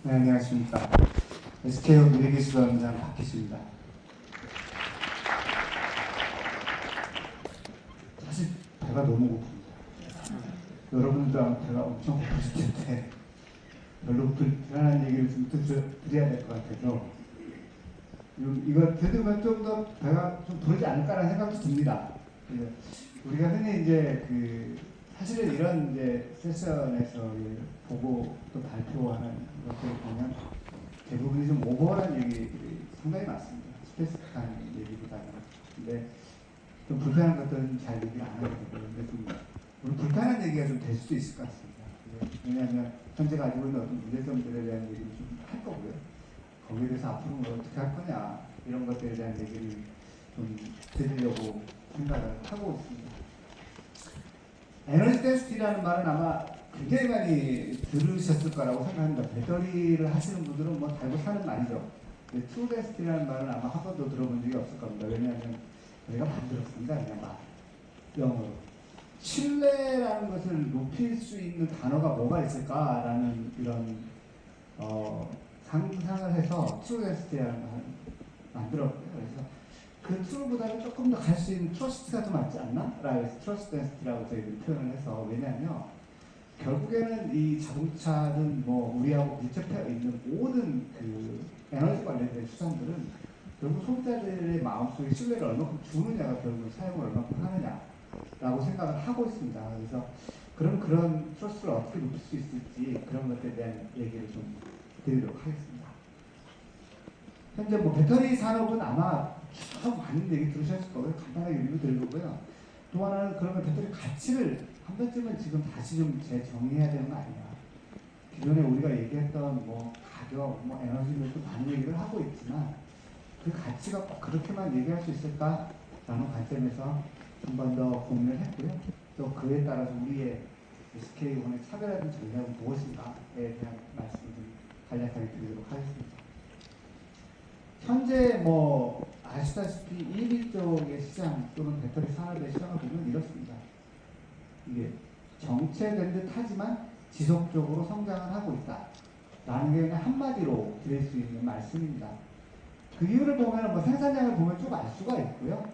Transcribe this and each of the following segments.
네, 안녕하십니까. SKO 미래기술원장 박희수입니다. 사실 배가 너무 고픕니다. 여러분도 아마 배가 엄청 고프실 텐데 별로 불편한 얘기를 좀 드려야 될 것 같아서 이거 들으면 좀 더 배가 좀 부르지 않을까라는 생각도 듭니다. 우리가 흔히 이제 사실은 이런 이제 세션에서 보고 또 발표하는 것들을 보면 대부분이 좀 오버한 얘기들이 상당히 많습니다. 스페시픽한 얘기보다는. 근데 좀 불편한 것들은 잘 얘기를 안 하게 되고, 근데 좀 우리 불편한 얘기가 좀 될 수도 있을 것 같습니다. 왜냐하면 현재 가지고 있는 어떤 문제점들에 대한 얘기를 좀 할 거고요. 거기에 대해서 앞으로 뭘 어떻게 할 거냐 이런 것들에 대한 얘기를 좀 드리려고 생각을 하고 있습니다. 에너지 댄시티라는 말은 아마 굉장히 많이 들으셨을 거라고 생각합니다. 배터리를 하시는 분들은 뭐 달고 사는 말이죠. 트루 댄시티라는 말은 아마 한 번도 들어본 적이 없을 겁니다. 왜냐하면 저희가 만들었습니다. 그냥 막 영어로. 신뢰라는 것을 높일 수 있는 단어가 뭐가 있을까라는 이런 상상을 해서 트루 댄시티라는 말을 만들었고요. 그래서 그 트루보다는 조금 더 갈 수 있는 트러스트가 더 맞지 않나? 라고 해서 트러스트 댄시티라고 저희들이 표현을 해서, 왜냐하면 결국에는 이 자동차든 뭐 우리하고 밀접해 있는 모든 에너지 관련된 수단들은 결국 소비자들의 마음속에 신뢰를 얼마큼 주느냐가 결국 사용을 얼마큼 하느냐라고 생각을 하고 있습니다. 그래서 그런 트러스트를 어떻게 높일 수 있을지 그런 것들에 대한 얘기를 좀 드리도록 하겠습니다. 현재 뭐 배터리 산업은 아마 쭉 많은 얘기 들으셨을 거고요. 간단하게 리뷰 드리고요. 또 하나는 그러면 배터리 가치를 한 번쯤은 지금 다시 좀 재정의해야 되는 거 아니냐. 기존에 우리가 얘기했던 뭐 가격, 뭐 에너지도 많은 얘기를 하고 있지만 그 가치가 꼭 그렇게만 얘기할 수 있을까라는 관점에서 한 번 더 고민을 했고요. 또 그에 따라서 우리의 SK온의 차별화된 전략은 무엇인가에 대한 말씀을 좀 간략하게 드리도록 하겠습니다. 현재 뭐 아시다시피 1위 쪽의 시장 또는 배터리 산업의 시장을 보면 이렇습니다. 이게 정체된 듯 하지만 지속적으로 성장을 하고 있다 라는 게 그냥 한마디로 드릴 수 있는 말씀입니다. 그 이유를 보면 뭐 생산량을 보면 좀 알 수가 있고요.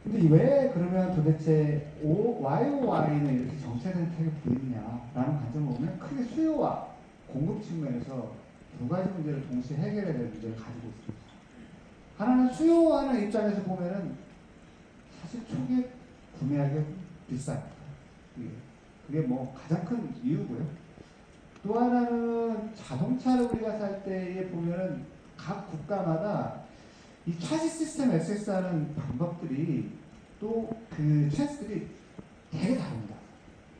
근데 왜 그러면 도대체 YOY는 이렇게 정체된 듯하게 보이느냐라는 관점을 보면 크게 수요와 공급 측면에서 두 가지 문제를 동시에 해결해야 될 문제를 가지고 있습니다. 하나는 수요하는 입장에서 보면은 사실 초기에 구매하기가 비쌉니다. 그게 뭐 가장 큰 이유고요. 또 하나는 자동차를 우리가 살 때에 보면은 각 국가마다 이 차지 시스템 액세스하는 방법들이 또 찬스들이 되게 다릅니다.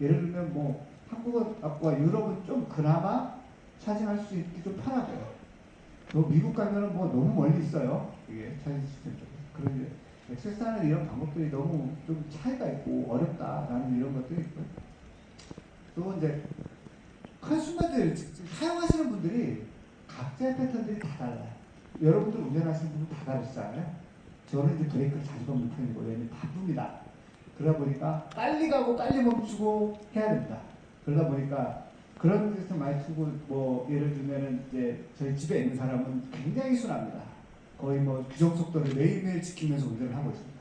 예를 들면 뭐 한국과 유럽은 좀 그나마 차징할 수 있기 좀 편하고요. 또 미국 가면은 뭐 너무 멀리 있어요. 이게 차징 시스템 쪽에. 그런데 액세스하는 이런 방법들이 너무 좀 차이가 있고 어렵다라는 이런 것들이 있고요. 또 이제 컨슈머들, 사용하시는 분들이 각자의 패턴들이 다 달라요. 여러분들 운전하시는 분은 다 다르시잖아요. 저는 이제 브레이크를 자주 밟는 편이고, 왜냐면 바쁩니다. 그러다 보니까 빨리 가고 빨리 멈추고 해야 됩니다. 그러다 보니까 그런 데서 많이 쓰고, 뭐 예를 들면은 이제 저희 집에 있는 사람은 굉장히 순합니다. 거의 뭐 규정 속도를 매일매일 지키면서 운전을 하고 있습니다.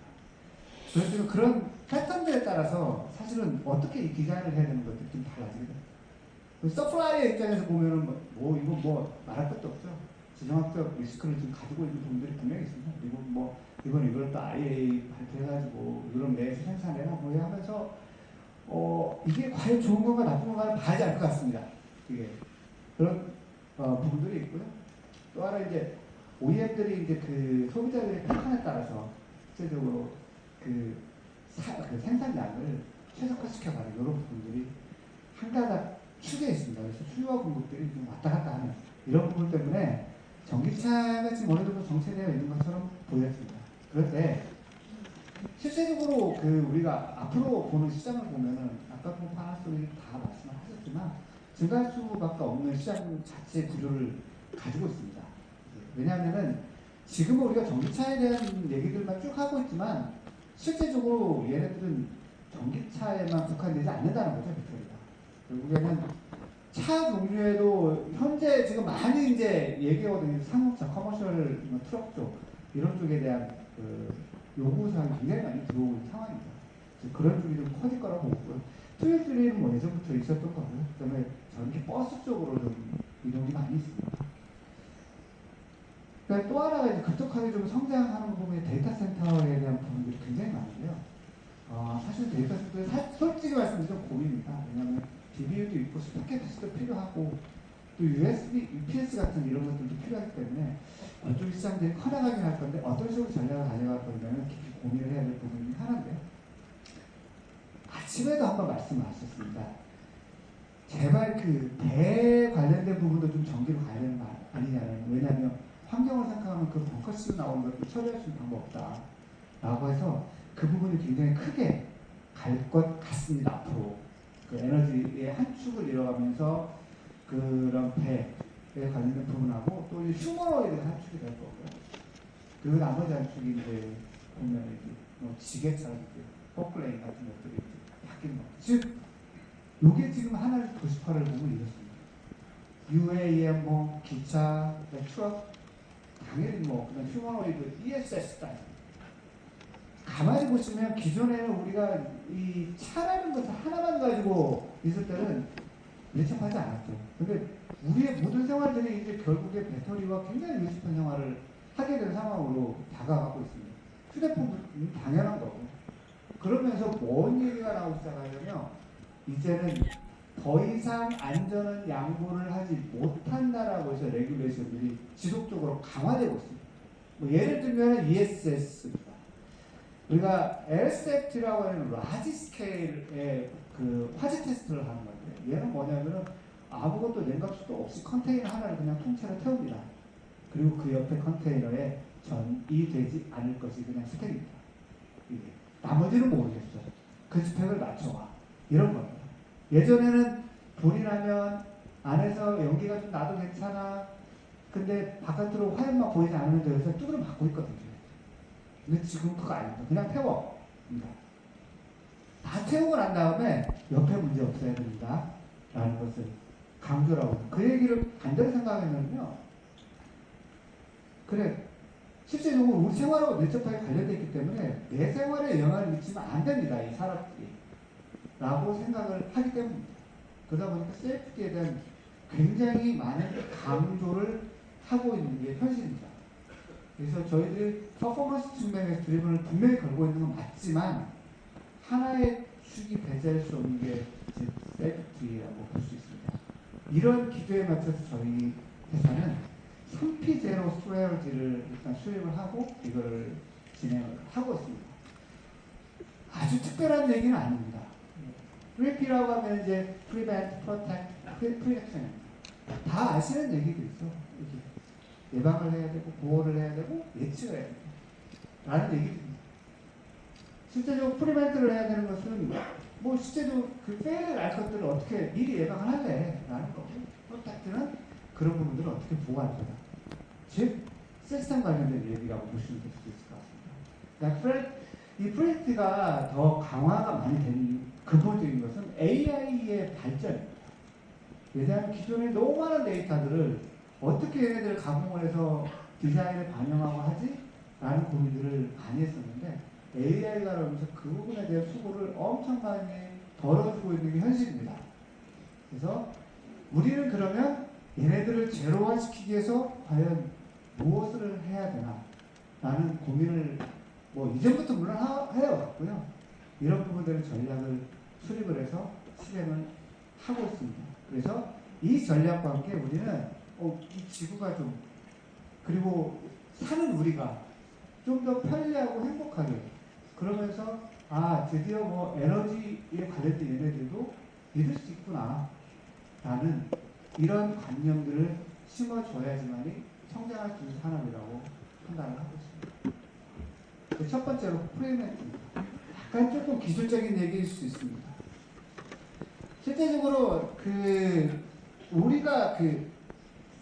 그래서 그런 패턴들에 따라서 사실은 어떻게 이 디자인을 해야 되는 것들이 좀 달라집니다. 서플라이의 입장에서 보면은 이거 뭐 말할 것도 없죠. 지정학적 리스크를 지금 가지고 있는 분들이 분명히 있습니다. 이건 이걸 또 IAEA 발표해가지고 유럽 내에서 생산해라 뭐 하면서 이게 과연 좋은 건가 나쁜 건가를 봐야지 알 것 같습니다. 이게 그런 부분들이 있고요. 또 하나 이제 OEM들이 이제 소비자들의 패턴에 따라서 실제적으로 생산량을 최적화시켜가는 이런 부분들이 한 가닥 축에 있습니다. 그래서 수요와 공급들이 좀 왔다 갔다 하는 이런 부분 때문에 전기차가 지금 어느 정도 정체되어 있는 것처럼 보였습니다. 그런데 실제적으로 우리가 앞으로 보는 시장을 보면은 아까 파나소닉이 다 말씀을 하셨지만 증가할 수밖에 없는 시장 자체의 구조를 가지고 있습니다. 왜냐하면은 지금은 우리가 전기차에 대한 얘기들만 쭉 하고 있지만 실제적으로 얘네들은 전기차에만 국한되지 않는다는 거죠, 배터리가. 결국에는 차 종류에도 현재 지금 많이 이제 얘기하거든요. 상업차, 커머셜, 뭐 트럭 쪽 이런 쪽에 대한 그 요구 사항이 굉장히 많이 들어오는 상황입니다. 그런 쪽이 좀 커질 거라고 보고요. 토요일주일은 뭐 예전부터 있었던 거고요. 그다음에 전기 버스 쪽으로 좀 이동이 많이 있습니다. 그러니까 또 하나가 이제 급속하게 좀 성장하는 부분이 데이터 센터에 대한 부분들이 굉장히 많은데요. 사실 데이터 센터에 솔직히 말씀드리면 좀 고민입니다. 왜냐하면 DBU도 있고 스토캐스도 필요하고 또 USB, UPS 같은 이런 것들도 필요하기 때문에 이쪽 시장들이 커나가긴 할 건데 어떤 식으로 전략을 가져갈 거냐면 깊이 고민을 해야 될 부분이 하나인데요. 아침에도 한번 말씀하셨습니다. 제발 그 배 관련된 부분도 좀 전기로 가야 되는 거 아니냐는. 왜냐하면 환경을 생각하면 그 벙커스 나오는 것도 처리할 수 있는 방법 없다 라고 해서 그 부분이 굉장히 크게 갈 것 같습니다. 앞으로 그 에너지의 한 축을 이뤄가면서 그런 배에 관련된 부분하고 또 휴머노이드 한 축이 될 거고요. 그리고 나머지 한 축이 이제 보면 이제 뭐 지게처럼 포클레인 같은 것들이 바뀌는 거. 즉 요게 지금 하나의 도시화를 보면 이렇습니다. UAM 뭐 기차, 트럭, 당연히 뭐 그다음 휴머노이드, ESS까지. 가만히 보시면 기존에는 우리가 이 차라는 것을 하나만 가지고 있을 때는 밀접하지 않았죠. 근데 우리의 모든 생활들이 이제 결국에 배터리와 굉장히 밀접한 생활을 하게 된 상황으로 다가가고 있습니다. 휴대폰도 당연한 거고. 그러면서 뭔 얘기가 나오기 시작하냐면 이제는 더 이상 안전은 양보를 하지 못한다라고 해서 레귤레이션들이 지속적으로 강화되고 있습니다. 뭐 예를 들면 ESS입니다. 우리가 LSFT라고 하는 라지 스케일의 그 화재 테스트를 하는 건데 얘는 뭐냐면은 아무것도 냉각수도 없이 컨테이너 하나를 그냥 통째로 태웁니다. 그리고 그 옆에 컨테이너에 전이 되지 않을 것이 그냥 스펙입니다. 이게 나머지는 모르겠어요. 그 스펙을 맞춰와 이런 겁니다. 예전에는 불이 나면 안에서 연기가 좀 나도 괜찮아. 근데 바깥으로 화염만 보이지 않으면 돼서 뚜드려 맞고 있거든요. 근데 지금 그거 아닙니다. 그냥 태워. 다 태우고 난 다음에 옆에 문제 없어야 된다. 라는 것을 강조를 하고 그 얘기를 반대로 생각하면요. 그래. 실제적으로 우리 생활하고 밀접하게 관련되어 있기 때문에 내 생활에 영향을 미치면 안 됩니다. 이 산업들이. 라고 생각을 하기 때문입니다. 그러다 보니까 세이프티에 대한 굉장히 많은 강조를 하고 있는 게 현실입니다. 그래서 저희들이 퍼포먼스 측면에서 드리븐을 분명히 걸고 있는 건 맞지만 하나의 축이 배제할 수 없는 게 세이프티라고 볼 수 있습니다. 이런 기조에 맞춰서 저희 회사는 3P 제로 스트레어지를 일단 수립을 하고 이걸 진행을 하고 있습니다. 아주 특별한 얘기는 아닙니다. 3P라고 하면 이제 Prevent, Protect, Prediction 다 아시는 얘기도 있어. 예방을 해야 되고 보호를 해야 되고 예측을 해야 되고 라는 얘기입니다. 실제적으로 프리벤트를 해야 되는 것은 뭐 실제로 그 페일을 알 것들을 어떻게 미리 예방을 할래 라는 거고 프로텍트는 그런 부분들을 어떻게 보호할 거다. 즉 시스템 관련된 얘기라고 보시면 될 수 있을 것 같습니다. 그러니까 이 프로젝트가 더 강화가 많이 된 근본적인 것은 AI의 발전입니다. 왜냐하면 기존에 너무 많은 데이터들을 어떻게 얘네들을 가공을 해서 디자인에 반영하고 하지? 라는 고민들을 많이 했었는데 AI가 그러면서 그 부분에 대한 수고를 엄청 많이 덜어주고 있는 게 현실입니다. 그래서 우리는 그러면 얘네들을 제로화시키기 위해서 과연 무엇을 해야 되나 라는 고민을 뭐 이전부터 물론 해왔고요. 이런 부분들의 전략을 수립을 해서 실행을 하고 있습니다. 그래서 이 전략과 함께 우리는 이 지구가 좀 그리고 사는 우리가 좀 더 편리하고 행복하게 그러면서 드디어 뭐 에너지에 관련된 얘네들도 믿을 수 있구나 라는 이런 관념들을 심어줘야지만이 성장할 수 있는 산업이라고 판단을 하고 있습니다. 첫 번째로 프리멘트입니다. 약간 조금 기술적인 얘기일 수 있습니다. 실제적으로 우리가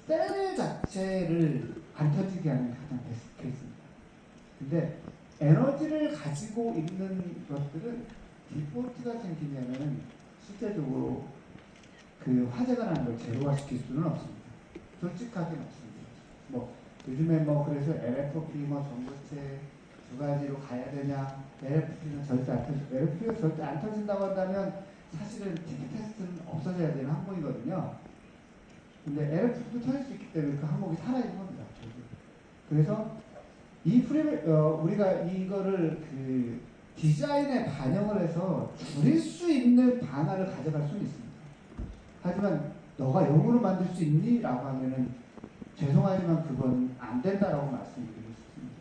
셀 자체를 안 터지게 하는 가장 베스트 케이스입니다. 근데 에너지를 가지고 있는 것들은 디폴트가 생기면은 실제적으로 그 화재가 나는 걸 제로화시킬 수는 없습니다. 솔직하게 말씀드립니다. 뭐 요즘에 뭐 그래서 LFP 뭐 전고체 두 가지로 가야 되냐? LFP는 절대 안 터지. LFP가 절대 안 터진다고 한다면 사실은 TP 테스트는 없어져야 되는 항목이거든요. 근데 LFP도 터질 수 있기 때문에 그 항목이 살아있는 겁니다. 그래서 이 우리가 이거를 그 디자인에 반영을 해서 줄일 수 있는 방안을 가져갈 수는 있습니다. 하지만 너가 영으로 만들 수 있니? 라고 하면은 죄송하지만 그건 안 된다라고 말씀드리고 싶습니다.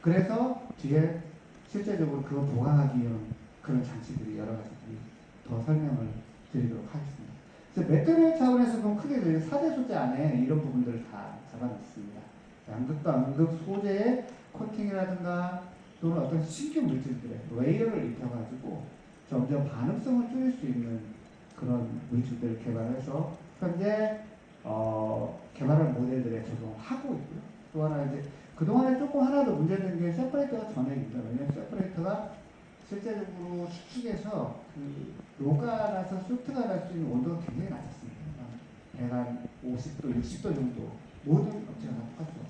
그래서 뒤에 실제적으로 그걸 보강하기 위한 그런 장치들이 여러 가지들이 더 설명을 드리도록 하겠습니다. 그래서 매트리얼 차원에서 보면 크게 4대 소재 안에 이런 부분들을 다 잡아놨습니다. 양극과 음극 소재의 코팅이라든가 또는 어떤 신규 물질들의 웨이어를 입혀가지고 점점 반응성을 줄일 수 있는 그런 물질들을 개발해서 현재 개발한 모델들에 적용하고 있고요. 또 하나 이제 그동안에 조금 하나 더 문제된 게 세퍼레이터가 전액입니다. 왜냐하면 세퍼레이터가 실제적으로 수축에서 그 녹아나서 소트가 날 수 있는 온도가 굉장히 낮았습니다. 150도, 60도 정도 모든 업체가 다 똑같죠.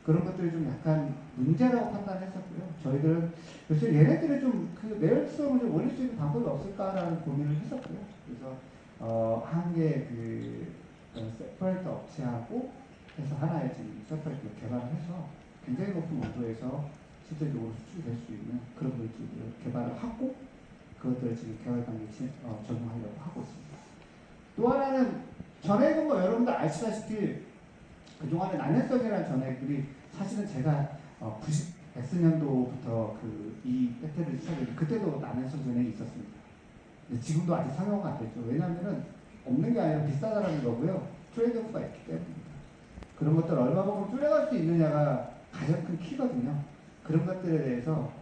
그런 것들이 좀 약간 문제라고 판단했었고요. 저희들은 그래서 얘네들이 좀 그 내열성을 좀 올릴 수 있는 방법이 없을까라는 고민을 했었고요. 그래서 한 개 그 세퍼레이터 업체하고 해서 하나의 지금 세퍼레이터를 개발해서 굉장히 높은 온도에서 실제적으로 수출이 될 수 있는 그런 물질들을 개발을 하고 그것들을 지금 개발 단계에 적용하려고 하고 있습니다. 또 하나는 전액은 뭐 여러분들 아시다시피 그동안에 난연성이라는 전액들이 사실은 제가 X년도부터 이 배터리를 시작했는데 그때도 난연성 전액이 있었습니다. 근데 지금도 아직 상용화가 안 됐죠. 왜냐하면 없는 게 아니라 비싸다는 거고요. 트레이드오프가 있기 때문입니다. 그런 것들을 얼마만큼 줄여갈 수 있느냐가 가장 큰 키거든요. 그런 것들에 대해서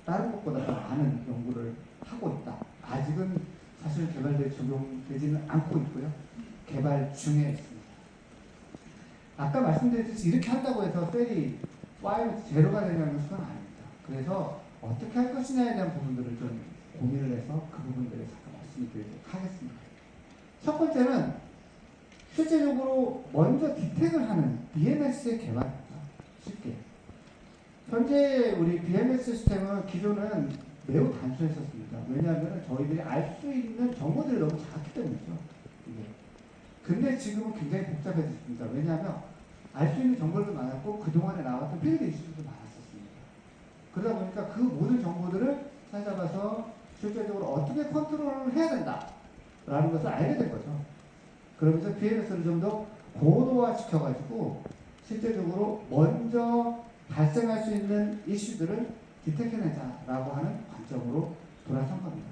다른 것보다 더 많은 연구를 하고 있다. 아직은 사실 개발돼 적용되지는 않고 있고요. 개발 중에 있습니다. 아까 말씀드렸듯이 이렇게 한다고 해서 셀이 파일 제로가 되냐는 것은 아닙니다. 그래서 어떻게 할 것이냐에 대한 부분들을 좀 고민을 해서 그 부분들에 잠깐 말씀을 드리도록 하겠습니다. 첫 번째는 실제적으로 먼저 디텍을 하는 BMS의 개발입니다. 쉽게. 현재 우리 BMS 시스템은 기존은 매우 단순했었습니다. 왜냐하면 저희들이 알 수 있는 정보들이 너무 작기 때문이죠. 근데 지금은 굉장히 복잡해졌습니다. 왜냐하면 알 수 있는 정보들도 많았고 그동안에 나왔던 필드 이슈도 많았었습니다. 그러다 보니까 그 모든 정보들을 찾아가서 실제적으로 어떻게 컨트롤을 해야 된다라는 것을 알게 된 거죠. 그러면서 BMS를 좀 더 고도화 시켜가지고 실제적으로 먼저 발생할 수 있는 이슈들을 디텍해내자라고 하는 관점으로 돌아선 겁니다.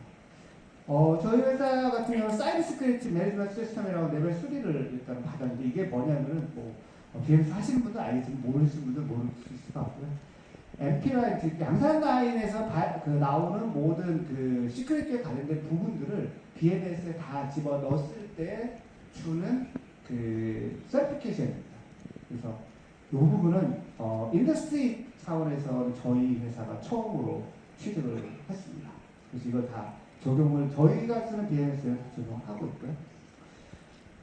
저희 회사 같은 경우는 사이버 시큐리티 매니지먼트 시스템이라고 레벨 3를 일단 받았는데 이게 뭐냐면은 BMS 하시는 분들 알겠지만 모르시는 분들 모를 수 있을 것 같고요. MP라인, 양산 라인에서 나오는 모든 그 시큐리티에 관련된 부분들을 BMS에 다 집어 넣었을 때 주는 그 서티피케이션입니다. 그래서 이 부분은 인더스트리 차원에서 저희 회사가 처음으로 취득을 했습니다. 그래서 이걸 다 적용을 저희가 쓰는 BMS에 적용하고 있고요.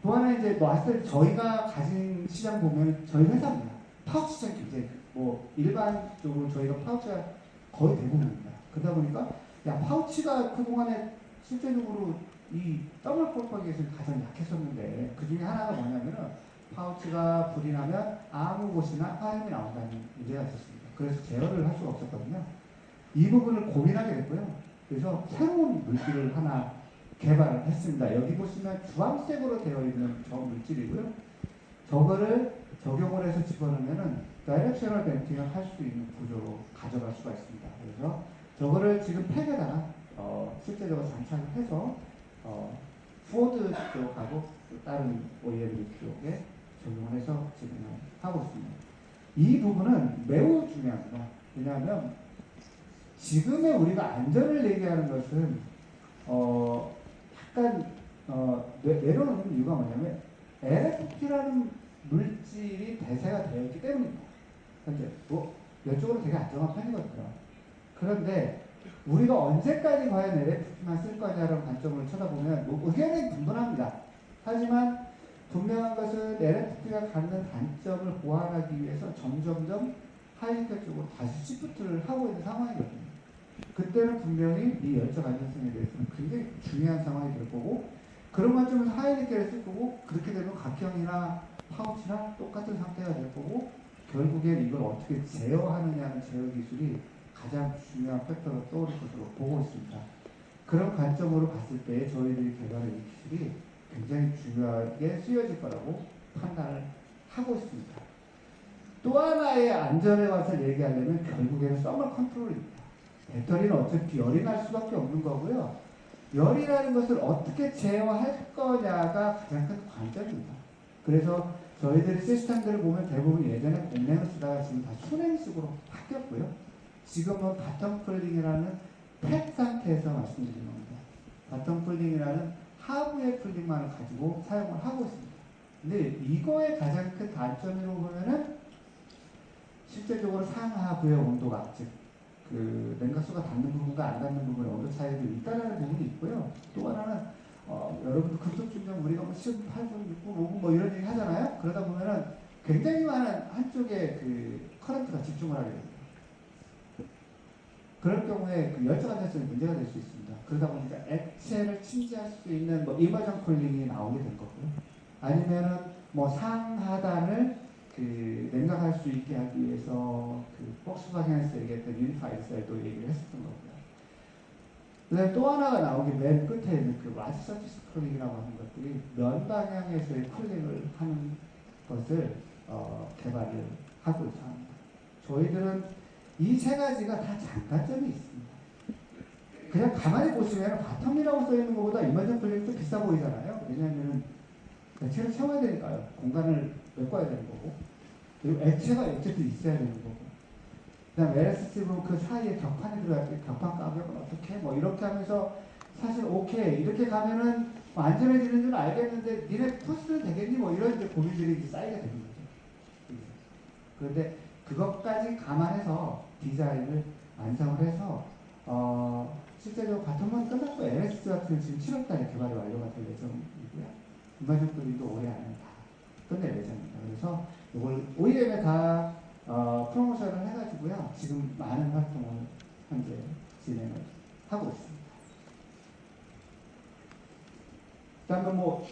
또 하나 이제 아시다시피 저희가 가진 시장 보면 저희 회사입니다. 파우치 시장이 굉장히 일반적으로 저희가 파우치가 거의 대부분입니다. 그러다 보니까 파우치가 그동안에 실제적으로 이 더블 폴퍼기에서 가장 약했었는데 그 중에 하나가 뭐냐면은 파우치가 불이 나면 아무 곳이나 화염이 나온다는 문제가 있었습니다. 그래서 제어를 할 수가 없었거든요. 이 부분을 고민하게 됐고요. 그래서 새로운 물질을 하나 개발을 했습니다. 여기 보시면 주황색으로 되어 있는 저 물질이고요. 저거를 적용을 해서 집어넣으면은 다이렉셔널 벤팅을 할 수 있는 구조로 가져갈 수가 있습니다. 그래서 저거를 지금 팩에다가 실제적으로 장착을 해서 포드 쪽하고 다른 OEM 쪽에 적용을 해서 지금 하고 있습니다. 이 부분은 매우 중요합니다. 왜냐하면 지금의 우리가 안전을 얘기하는 것은 약간 내려놓는 이유가 뭐냐면 LFP라는 물질이 대세가 되었기 때문입니다. 현재 이쪽으로 되게 안정한 편이거든요. 그런데 우리가 언제까지 과연 LFP만 쓸 거냐라는 관점으로 쳐다보면 뭐 의견이 분분합니다. 하지만 분명한 것은 LFP가 갖는 단점을 보완하기 위해서 점점점 하이리케 쪽으로 다시 시프트를 하고 있는 상황이거든요. 그때는 분명히 이 열적 안전성에 대해서는 굉장히 중요한 상황이 될 거고, 그런 관점에서 하이리케를 쓸 거고, 그렇게 되면 각형이나 파우치나 똑같은 상태가 될 거고, 결국엔 이걸 어떻게 제어하느냐는 제어 기술이 가장 중요한 팩터로 떠오를 것으로 보고 있습니다. 그런 관점으로 봤을 때 저희들이 개발한 이 기술이 굉장히 중요하게 쓰여질 거라고 판단을 하고 있습니다. 또 하나의 안전에 와서 얘기하려면 결국에는 서멀 컨트롤입니다. 배터리는 어차피 열이 날 수밖에 없는 거고요. 열이 나는 것을 어떻게 제어할 거냐가 가장 큰 관점입니다. 그래서 저희들이 시스템들을 보면 대부분 예전에 공랭을 쓰다가 지금 다 수냉식으로 바뀌었고요. 지금은 바텀 풀링이라는 팩 상태에서 말씀드리는 겁니다. 바텀 풀링이라는 하부의 풀링만을 가지고 사용을 하고 있습니다. 근데 이거의 가장 큰 단점으로 보면은 실제적으로 상하부의 온도가, 즉 그 냉각수가 닿는 부분과 안 닿는 부분의 온도 차이도 있다는 부분이 있고요. 또 하나는 여러분 급속 충전 우리가 뭐 10분, 8분, 6분, 5분 뭐 이런 얘기 하잖아요. 그러다 보면은 굉장히 많은 한쪽에 그 커런트가 집중을 하게 됩니다. 그럴 경우에 그 열적 안전성이 문제가 될 수 있습니다. 그러다 보니까 액체를 침지할 수 있는 뭐 이머전 쿨링이 나오게 될 거고요. 아니면은 뭐 상하단을 그 냉각할 수 있게 하기 위해서 그 폭스바겐에서 얘기했던 유니파이드 셀도 얘기를 했었던 거고요. 그다음에 또 하나가 나오기 맨 끝에 있는 그 라지 서피스 쿨링이라고 하는 것들이 면 방향에서의 쿨링을 하는 것을 개발을 하고 있습니다. 저희들은 이 세 가지가 다 장단점이 있습니다. 그냥 가만히 보시면 바텀이라고 써있는 것보다 이머전 쿨링이 좀 비싸 보이잖아요. 왜냐하면 액체를 채워야 되니까요. 공간을 메꿔야 되는 거고, 그리고 액체가 어쨌든 있어야 되는 거고, 그 다음 LSC 그 사이에 격판이 들어갈 때 격판 가격은 어떻게 뭐 이렇게 하면서 사실 오케이 이렇게 가면은 뭐 안전해지는 줄 알겠는데 니네 토스는 되겠니 뭐 이런 이제 고민들이 이제 쌓이게 되는 거죠. 그런데 그것까지 감안해서 디자인을 완성을 해서 실제로 바텀은 끝났고 LS 같은 지금 7월달에 개발이 완료가 될 예정이고요. 일반적들도 올해 안에 다 끝낼 예정입니다. 그래서 이걸 OEM에 다 프로모션을 해가지고요. 지금 많은 활동을 현재 진행을 하고 있습니다. 그다음에 뭐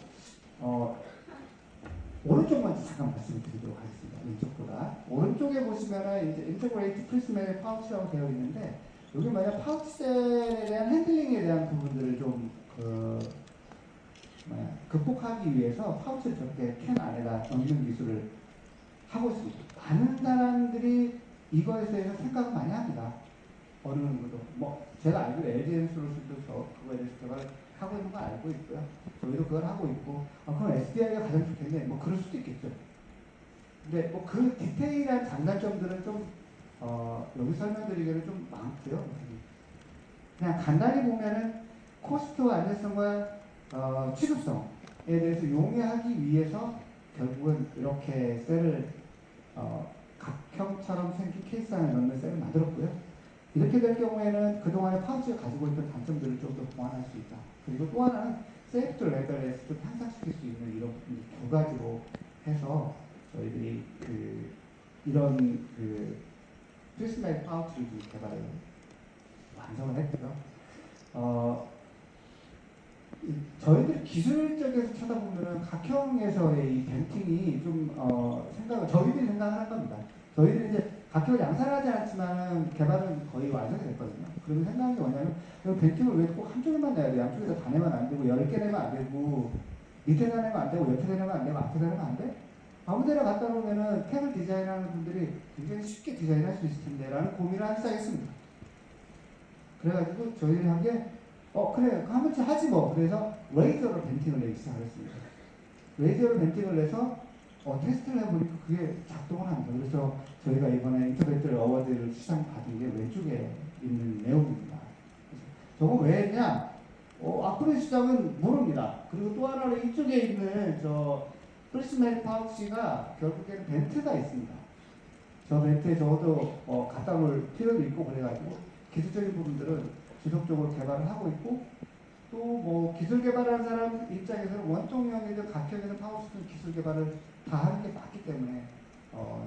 오른쪽 먼저 잠깐 말씀을 드리도록 하겠습니다. 왼쪽보다 오른쪽에 보시면은 이제 인터그레이트 프리스맥 파우치라고 되어 있는데, 여기 만약 파우치셀에 대한 핸들링에 대한 부분들을 좀 극복하기 위해서 파우치를 저렇게 캔 안에다 넣는 기술을 하고 있습니다. 많은 사람들이 이거에 대해서 생각을 많이 합니다. 어느 정도. 뭐 제가 알기로 LGN 솔루션도 그거에 대해서 개발을 하고 있는 거 알고 있고요. 저희도 그걸 하고 있고, 그럼 SDI가 가장 좋겠네. 뭐 그럴 수도 있겠죠. 근데 뭐 그 디테일한 장단점들은 좀 여기 설명드리기에는 좀 많고요. 그냥 간단히 보면은 코스트와 안전성과 취급성에 대해서 용이하기 위해서 결국은 이렇게 셀을 각형처럼 생긴 케이스 안에 넣는 셀을 만들었고요. 이렇게 될 경우에는 그동안에 파우치가 가지고 있던 단점들을 좀 더 보완할 수 있다. 그리고 또 하나는 세이프트 레벨에서 좀 향상시킬 수 있는 이런 두 가지로 해서 저희들이 이런 프리스맥 파우치를 개발을 완성을 했고요. 저희들 기술적에서 쳐다보면은 각형에서의 이 벤팅이 좀 저희들이 생각하는 겁니다. 저희들이 이제 각형을 양산하지 않지만 개발은 거의 완성이 됐거든요. 그러면 생각하는 게 뭐냐면 벤팅을 왜 꼭 한쪽에만 내야 돼? 양쪽에서 다 내면 안 되고 10개 내면 안 되고 밑에다 내면 안 되고 옆에 내면 안 되고 앞에다 내면 안 돼? 아무 데나 갖다 놓으면은 캔을 디자인하는 분들이 굉장히 쉽게 디자인할 수 있을 텐데 라는 고민을 하기 시작했습니다. 그래가지고 저희들이 한 게 그래 한 번쯤 하지 뭐. 그래서 레이저로 벤팅을 내기 시작했습니다. 레이저로 벤팅을 내서 테스트를 해보니까 그게 작동을 합니다. 그래서 저희가 이번에 인터배터리 어워드를 수상 받은 게 왼쪽에 있는 내용입니다. 저거 왜 했냐? 앞으로 시장은 모릅니다. 그리고 또 하나는 이쪽에 있는 저 프리스맥 파우치가 결국에는 벤트가 있습니다. 저 벤트에 저도 갖다 놓을 필요도 있고 그래가지고 기술적인 부분들은 지속적으로 개발을 하고 있고 또 뭐 기술 개발하는 사람 입장에서는 원통형이든 각형이든 파워시스템 기술 개발을 다 하는 게 맞기 때문에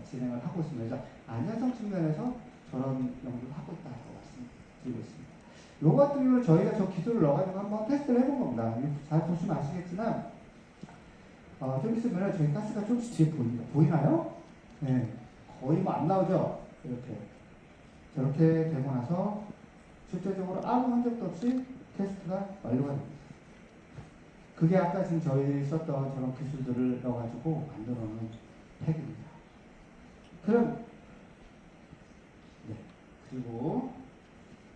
진행을 하고 있습니다. 그래서 안전성 측면에서 저런 연구를 하고 있다고 말씀드리고 있습니다. 요 같은 경우는 저희가 저 기술을 넣어가지고 한번 테스트를 해본 겁니다. 잘 보시면 아시겠지만 좀 있으면 저희 가스가 조금씩 뒤에 보입니다. 보이나요? 네, 거의 뭐 안 나오죠? 이렇게 저렇게 되고 나서 실제적으로 아무 흔적도 없이 테스트가 완료가 됩니다. 그게 아까 지금 저희들이 썼던 저런 기술들을 넣어가지고 만들어 놓은 팩입니다. 그럼 네, 그리고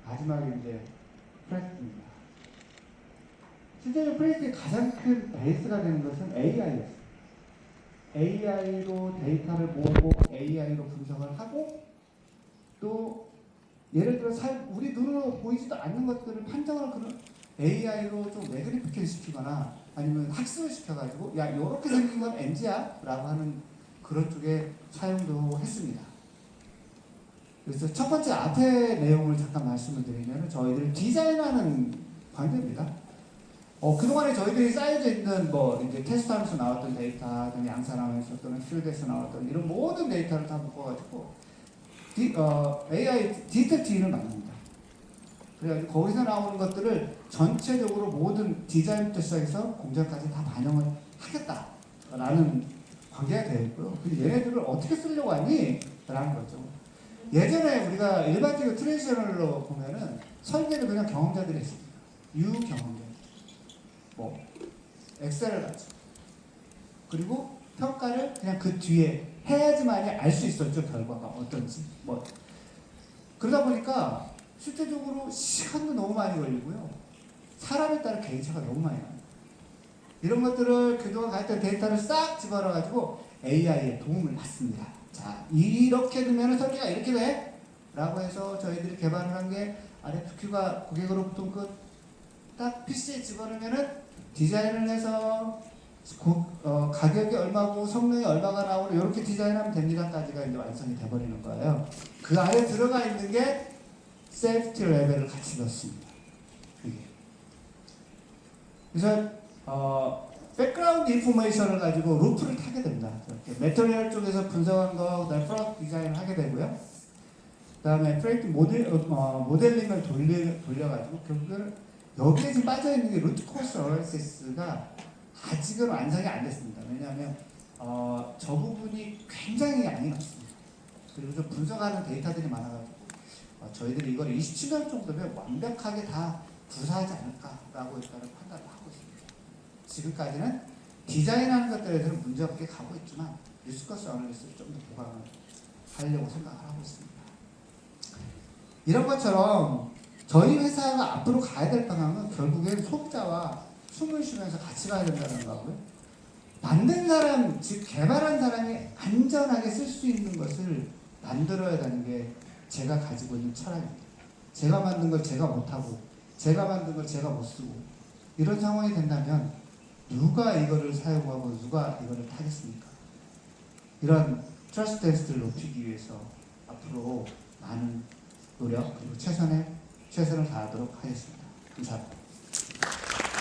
마지막에 이제 프레스입니다. 실제로 프레스의 가장 큰 베이스가 되는 것은 AI였습니다. AI로 데이터를 모으고 AI로 분석을 하고 또 예를 들어 우리 눈으로 보이지도 않는 것들을 판정을 그런 AI로 좀 매그니피케이션 시키거나 아니면 학습을 시켜가지고 야 요렇게 생긴 건 NG야 라고 하는 그런 쪽에 사용도 했습니다. 그래서 첫 번째 앞에 내용을 잠깐 말씀을 드리면 저희들 디자인하는 관계입니다. 그동안에 저희들이 쌓여져 있는 뭐 이제 테스트하면서 나왔던 데이터, 양산하면서 또는 필드에서 나왔던 이런 모든 데이터를 다 묶어가지고 AI 디지털 트윈을 만듭니다. 그래가지고 거기서 나오는 것들을 전체적으로 모든 디자인부터 시작해서 공장까지 다 반영을 하겠다라는 관계가 되어 있고요. 근데 얘네들을 어떻게 쓰려고 하니? 라는 거죠. 예전에 우리가 일반적으로 트레디셔널로 보면은 설계를 그냥 경험자들이 했습니다. 유경험자. 뭐 엑셀을 가지고 그리고 평가를 그냥 그 뒤에 해야지만이 알 수 있었죠. 결과가 어떤지. 뭐 그러다 보니까 실제적으로 시간도 너무 많이 걸리고요. 사람에 따라 개인차가 너무 많이 납니다. 이런 것들을 그동안 가졌던 데이터를 싹 집어넣어가지고 AI에 도움을 받습니다. 자, 이렇게 되면 설계가 이렇게 돼? 라고 해서 저희들이 개발을 한 게 RFQ가 고객으로부터 딱 PC에 집어넣으면은 디자인을 해서 가격이 얼마고 성능이 얼마가 나오고 이렇게 디자인하면 됩니다까지가 이제 완성이 돼버리는 거예요. 그 안에 들어가 있는 게 세이프티 레벨을 같이 넣습니다. 이게. 그래서 백그라운드 인포메이션을 가지고 루프를 타게 됩니다. 이렇게 매터리얼 쪽에서 분석한 거, 그다음에 프로덕트 디자인을 하게 되고요. 그다음에 프로젝트 모델링을 돌려가지고 결국은 여기에 지금 빠져 있는 게 루트 코스 어널리시스가 아직은 완성이 안 됐습니다. 왜냐하면 저 부분이 굉장히 양이 많습니다. 그리고 좀 분석하는 데이터들이 많아가지고 저희들이 이걸 27년 정도면 완벽하게 다 구사하지 않을까라고 일단은 판단을 하고 있습니다. 지금까지는 디자인하는 것들에 대해서는 문제없게 가고 있지만 리스커스 어널리시스를 좀 더 보강을 하려고 생각을 하고 있습니다. 이런 것처럼 저희 회사가 앞으로 가야 될 방향은 결국엔 소비자와 숨을 쉬면서 같이 가야 된다는 거고요. 만든 사람, 즉 개발한 사람이 안전하게 쓸 수 있는 것을 만들어야 되는 게 제가 가지고 있는 철학입니다. 제가 만든 걸 제가 못하고 제가 만든 걸 제가 못 쓰고 이런 상황이 된다면 누가 이거를 사용하고 누가 이거를 타겠습니까? 이런 트러스트 테스트를 높이기 위해서 앞으로 많은 노력 그리고 최선을 다하도록 하겠습니다. 감사합니다.